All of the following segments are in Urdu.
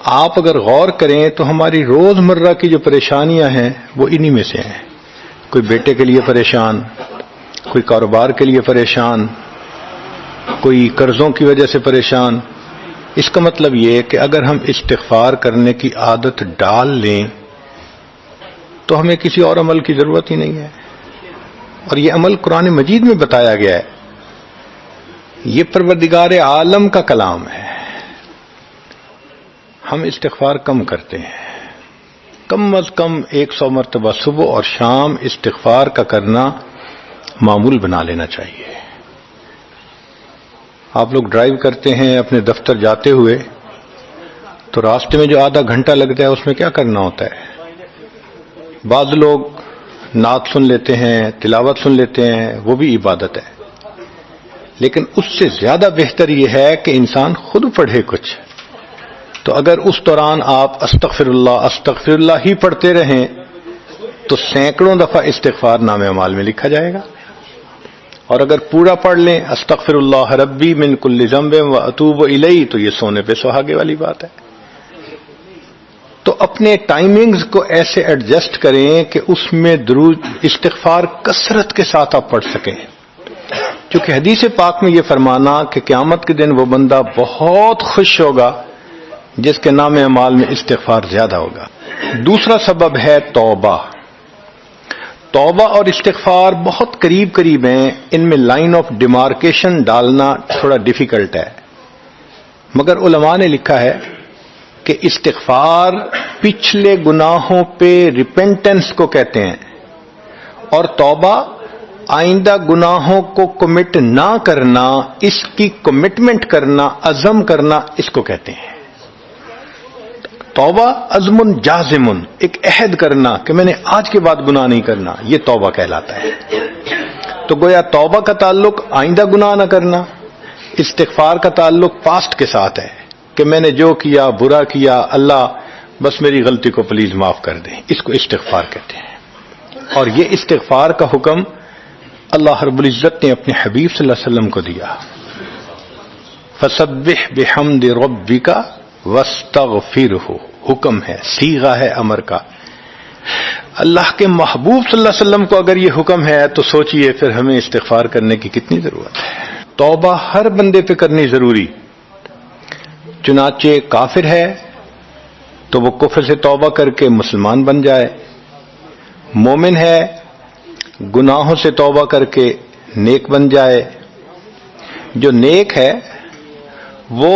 آپ اگر غور کریں تو ہماری روزمرہ کی جو پریشانیاں ہیں وہ انہی میں سے ہیں. کوئی بیٹے کے لیے پریشان، کوئی کاروبار کے لیے پریشان، کوئی قرضوں کی وجہ سے پریشان. اس کا مطلب یہ کہ اگر ہم استغفار کرنے کی عادت ڈال لیں تو ہمیں کسی اور عمل کی ضرورت ہی نہیں ہے. اور یہ عمل قرآن مجید میں بتایا گیا ہے، یہ پروردگار عالم کا کلام ہے. ہم استغفار کم کرتے ہیں، کم از کم 100 مرتبہ صبح اور شام استغفار کا کرنا معمول بنا لینا چاہیے. آپ لوگ ڈرائیو کرتے ہیں اپنے دفتر جاتے ہوئے تو راستے میں جو آدھا گھنٹہ لگتا ہے اس میں کیا کرنا ہوتا ہے؟ بعض لوگ نعت سن لیتے ہیں، تلاوت سن لیتے ہیں، وہ بھی عبادت ہے. لیکن اس سے زیادہ بہتر یہ ہے کہ انسان خود پڑھے کچھ. تو اگر اس دوران آپ استغفر اللہ ہی پڑھتے رہیں تو سینکڑوں دفعہ استغفار نامہ اعمال میں لکھا جائے گا. اور اگر پورا پڑھ لیں استغفر اللہ ربی من کل ذنب واتوب الیہ تو یہ سونے پہ سہاگے والی بات ہے. تو اپنے ٹائمنگز کو ایسے ایڈجسٹ کریں کہ اس میں درود استغفار کثرت کے ساتھ آپ پڑھ سکیں. چونکہ حدیث پاک میں یہ فرمانا کہ قیامت کے دن وہ بندہ بہت خوش ہوگا جس کے نام اعمال میں استغفار زیادہ ہوگا. دوسرا سبب ہے توبہ. توبہ اور استغفار بہت قریب قریب ہیں، ان میں لائن آف ڈیمارکیشن ڈالنا تھوڑا ڈیفیکلٹ ہے. مگر علماء نے لکھا ہے کہ استغفار پچھلے گناہوں پہ ریپینٹنس کو کہتے ہیں، اور توبہ آئندہ گناہوں کو کمٹ نہ کرنا، اس کی کمٹمنٹ کرنا، عزم کرنا، اس کو کہتے ہیں. توبہ عزم جازم، ایک عہد کرنا کہ میں نے آج کے بعد گناہ نہیں کرنا، یہ توبہ کہلاتا ہے. تو گویا توبہ کا تعلق آئندہ گناہ نہ کرنا، استغفار کا تعلق پاسٹ کے ساتھ ہے کہ میں نے جو کیا برا کیا، اللہ بس میری غلطی کو پلیز معاف کر دیں. اس کو استغفار کہتے ہیں. اور یہ استغفار کا حکم اللہ رب العزت نے اپنے حبیب صلی اللہ علیہ وسلم کو دیا. فسبح بحمد ربک واستغفرہ، حکم ہے، صیغہ ہے امر کا. اللہ کے محبوب صلی اللہ علیہ وسلم کو اگر یہ حکم ہے تو سوچئے پھر ہمیں استغفار کرنے کی کتنی ضرورت ہے. توبہ ہر بندے پہ کرنی ضروری. چنانچہ کافر ہے تو وہ کفر سے توبہ کر کے مسلمان بن جائے، مومن ہے گناہوں سے توبہ کر کے نیک بن جائے. جو نیک ہے وہ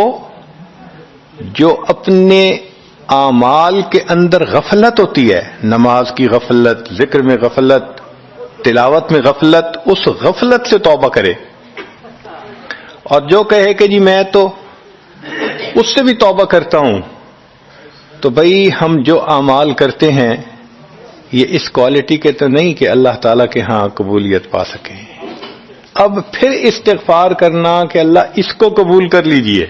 جو اپنے اعمال کے اندر غفلت ہوتی ہے، نماز کی غفلت، ذکر میں غفلت، تلاوت میں غفلت، اس غفلت سے توبہ کرے. اور جو کہے کہ جی میں تو اس سے بھی توبہ کرتا ہوں، تو بھئی ہم جو اعمال کرتے ہیں یہ اس کوالٹی کے تو نہیں کہ اللہ تعالیٰ کے ہاں قبولیت پا سکیں. اب پھر استغفار کرنا کہ اللہ اس کو قبول کر لیجئے،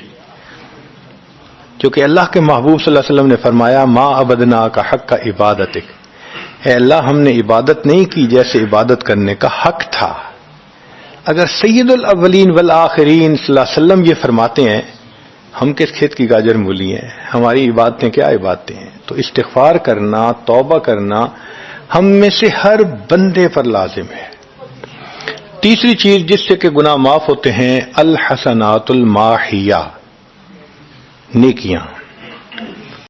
کیونکہ اللہ کے محبوب صلی اللہ علیہ وسلم نے فرمایا ما عبدنا کا حق کا عبادتک، اے اللہ ہم نے عبادت نہیں کی جیسے عبادت کرنے کا حق تھا. اگر سید الاولین والآخرین صلی اللہ علیہ وسلم یہ فرماتے ہیں، ہم کس کھیت کی گاجر مولی ہیں، ہماری عبادتیں کیا عبادتیں ہیں. تو استغفار کرنا، توبہ کرنا ہم میں سے ہر بندے پر لازم ہے. تیسری چیز جس سے کہ گناہ معاف ہوتے ہیں، الحسنات الماحیہ، نیکیاں.